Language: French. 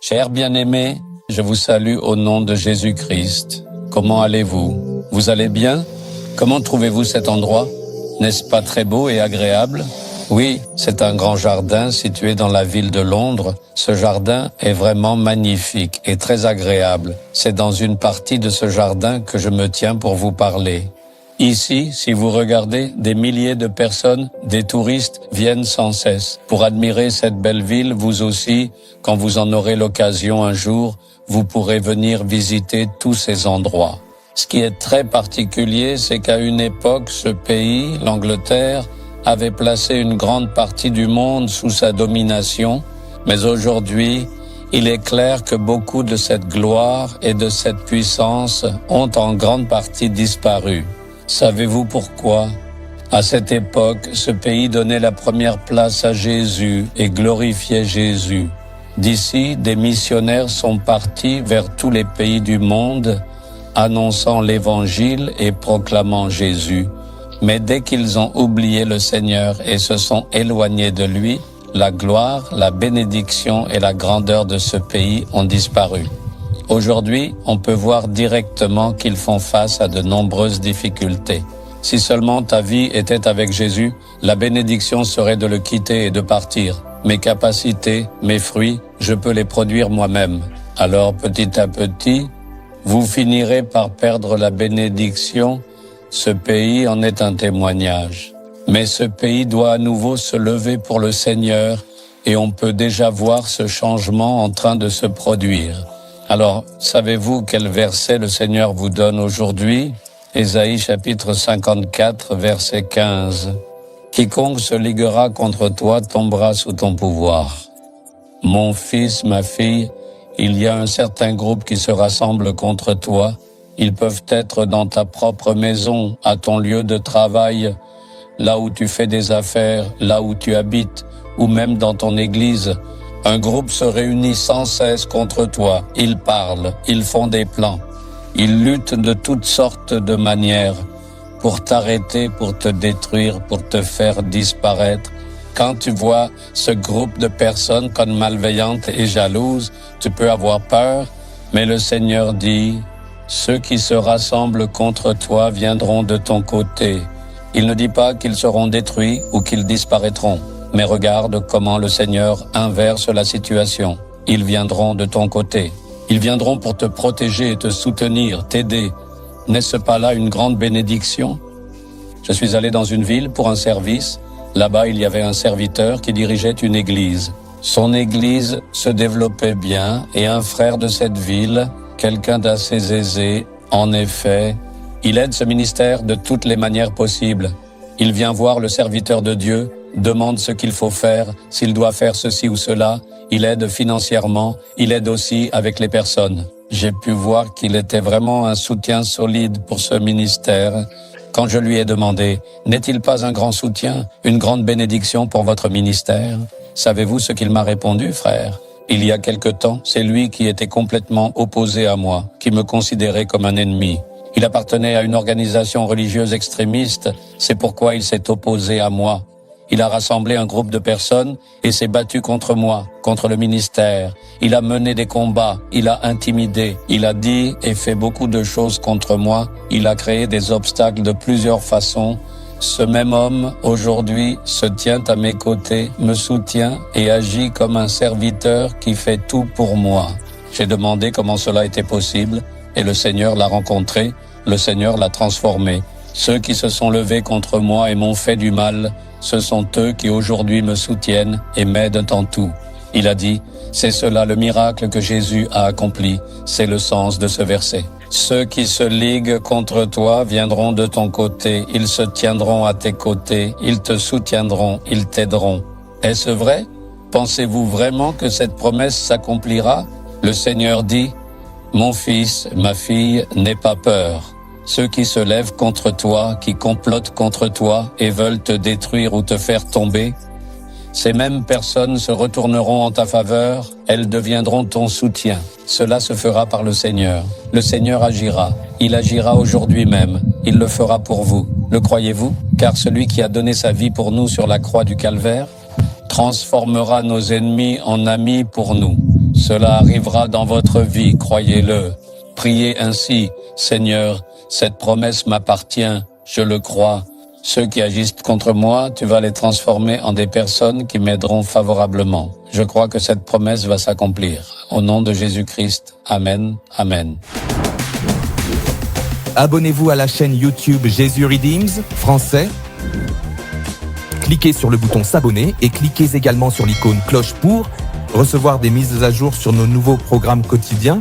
Chers bien-aimés, je vous salue au nom de Jésus-Christ. Comment allez-vous? Vous allez bien? Comment trouvez-vous cet endroit? N'est-ce pas très beau et agréable? Oui, c'est un grand jardin situé dans la ville de Londres. Ce jardin est vraiment magnifique et très agréable. C'est dans une partie de ce jardin que je me tiens pour vous parler. Ici, si vous regardez, des milliers de personnes, des touristes viennent sans cesse. Pour admirer cette belle ville, vous aussi, quand vous en aurez l'occasion un jour, vous pourrez venir visiter tous ces endroits. Ce qui est très particulier, c'est qu'à une époque, ce pays, l'Angleterre, avait placé une grande partie du monde sous sa domination, mais aujourd'hui, il est clair que beaucoup de cette gloire et de cette puissance ont en grande partie disparu. Savez-vous pourquoi? À cette époque, ce pays donnait la première place à Jésus et glorifiait Jésus. D'ici, des missionnaires sont partis vers tous les pays du monde, annonçant l'Évangile et proclamant Jésus. Mais dès qu'ils ont oublié le Seigneur et se sont éloignés de lui, la gloire, la bénédiction et la grandeur de ce pays ont disparu. Aujourd'hui, on peut voir directement qu'ils font face à de nombreuses difficultés. Si seulement ta vie était avec Jésus, la bénédiction serait de le quitter et de partir. Mes capacités, mes fruits, je peux les produire moi-même. Alors petit à petit, vous finirez par perdre la bénédiction. Ce pays en est un témoignage. Mais ce pays doit à nouveau se lever pour le Seigneur et on peut déjà voir ce changement en train de se produire. Alors, savez-vous quel verset le Seigneur vous donne aujourd'hui? Ésaïe chapitre 54, verset 15. « Quiconque se liguera contre toi tombera sous ton pouvoir. » Mon fils, ma fille, il y a un certain groupe qui se rassemble contre toi. Ils peuvent être dans ta propre maison, à ton lieu de travail, là où tu fais des affaires, là où tu habites, ou même dans ton église. Un groupe se réunit sans cesse contre toi. Ils parlent, ils font des plans. Ils luttent de toutes sortes de manières pour t'arrêter, pour te détruire, pour te faire disparaître. Quand tu vois ce groupe de personnes comme malveillantes et jalouses, tu peux avoir peur, mais le Seigneur dit, « Ceux qui se rassemblent contre toi viendront de ton côté. » Il ne dit pas qu'ils seront détruits ou qu'ils disparaîtront. Mais regarde comment le Seigneur inverse la situation. Ils viendront de ton côté. Ils viendront pour te protéger et te soutenir, t'aider. N'est-ce pas là une grande bénédiction? Je suis allé dans une ville pour un service. Là-bas, il y avait un serviteur qui dirigeait une église. Son église se développait bien et un frère de cette ville, quelqu'un d'assez aisé, en effet, il aide ce ministère de toutes les manières possibles. Il vient voir le serviteur de Dieu, demande ce qu'il faut faire, s'il doit faire ceci ou cela. Il aide financièrement, il aide aussi avec les personnes. J'ai pu voir qu'il était vraiment un soutien solide pour ce ministère. Quand je lui ai demandé, n'est-il pas un grand soutien, une grande bénédiction pour votre ministère? Savez-vous ce qu'il m'a répondu, frère? Il y a quelque temps, c'est lui qui était complètement opposé à moi, qui me considérait comme un ennemi. Il appartenait à une organisation religieuse extrémiste, c'est pourquoi il s'est opposé à moi. Il a rassemblé un groupe de personnes et s'est battu contre moi, contre le ministère. Il a mené des combats, il a intimidé, il a dit et fait beaucoup de choses contre moi. Il a créé des obstacles de plusieurs façons. Ce même homme, aujourd'hui, se tient à mes côtés, me soutient et agit comme un serviteur qui fait tout pour moi. J'ai demandé comment cela était possible et le Seigneur l'a rencontré, le Seigneur l'a transformé. Ceux qui se sont levés contre moi et m'ont fait du mal, ce sont eux qui aujourd'hui me soutiennent et m'aident en tout. Il a dit, c'est cela le miracle que Jésus a accompli. C'est le sens de ce verset. Ceux qui se liguent contre toi viendront de ton côté. Ils se tiendront à tes côtés. Ils te soutiendront. Ils t'aideront. Est-ce vrai? Pensez-vous vraiment que cette promesse s'accomplira? Le Seigneur dit, mon fils, ma fille, n'aie pas peur. Ceux qui se lèvent contre toi, qui complotent contre toi et veulent te détruire ou te faire tomber, ces mêmes personnes se retourneront en ta faveur, elles deviendront ton soutien. Cela se fera par le Seigneur. Le Seigneur agira. Il agira aujourd'hui même. Il le fera pour vous. Le croyez-vous? Car celui qui a donné sa vie pour nous sur la croix du Calvaire transformera nos ennemis en amis pour nous. Cela arrivera dans votre vie, croyez-le. Priez ainsi, Seigneur, cette promesse m'appartient, je le crois. Ceux qui agissent contre moi, tu vas les transformer en des personnes qui m'aideront favorablement. Je crois que cette promesse va s'accomplir. Au nom de Jésus-Christ, Amen, Amen. Abonnez-vous à la chaîne YouTube Jésus Redeems, français. Cliquez sur le bouton s'abonner et cliquez également sur l'icône cloche pour recevoir des mises à jour sur nos nouveaux programmes quotidiens.